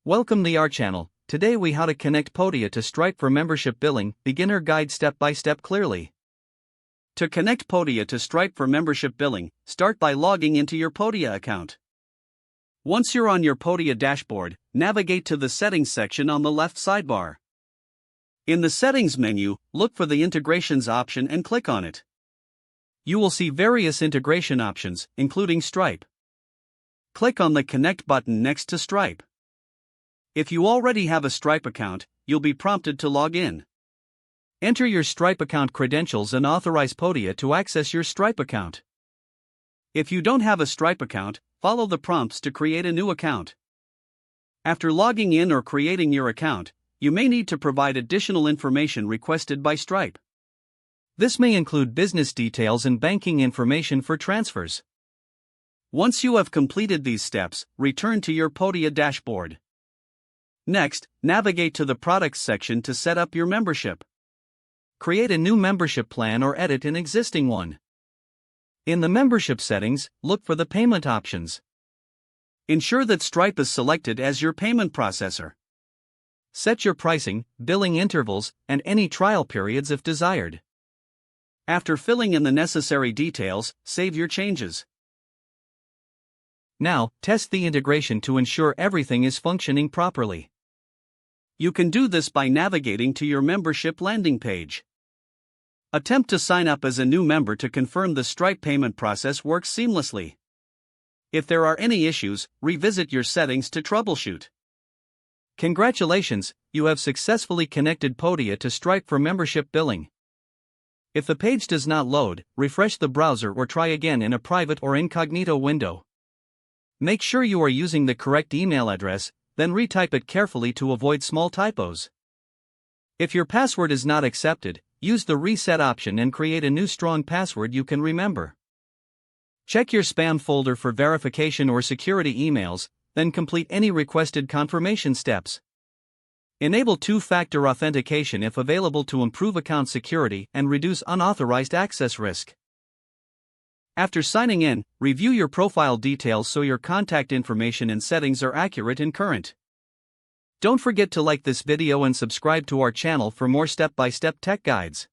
Welcome to our channel. Today we how to connect Podia to Stripe for membership billing, beginner guide step by step clearly. To connect Podia to Stripe for membership billing, start by logging into your Podia account. Once you're on your Podia dashboard, navigate to the settings section on the left sidebar. In the settings menu, look for the integrations option and click on it. You will see various integration options, including Stripe. Click on the Connect button next to Stripe. If you already have a Stripe account, you'll be prompted to log in. Enter your Stripe account credentials and authorize Podia to access your Stripe account. If you don't have a Stripe account, follow the prompts to create a new account. After logging in or creating your account, you may need to provide additional information requested by Stripe. This may include business details and banking information for transfers. Once you have completed these steps, return to your Podia dashboard. Next, navigate to the Products section to set up your membership. Create a new membership plan or edit an existing one. In the membership settings, look for the payment options. Ensure that Stripe is selected as your payment processor. Set your pricing, billing intervals, and any trial periods if desired. After filling in the necessary details, save your changes. Now, test the integration to ensure everything is functioning properly. You can do this by navigating to your membership landing page. Attempt to sign up as a new member to confirm the Stripe payment process works seamlessly. If there are any issues, revisit your settings to troubleshoot. Congratulations, you have successfully connected Podia to Stripe for membership billing. If the page does not load, refresh the browser or try again in a private or incognito window. Make sure you are using the correct email address, then retype it carefully to avoid small typos. If your password is not accepted, use the reset option and create a new strong password you can remember. Check your spam folder for verification or security emails, then complete any requested confirmation steps. Enable two-factor authentication if available to improve account security and reduce unauthorized access risk. After signing in, review your profile details so your contact information and settings are accurate and current. Don't forget to like this video and subscribe to our channel for more step-by-step tech guides.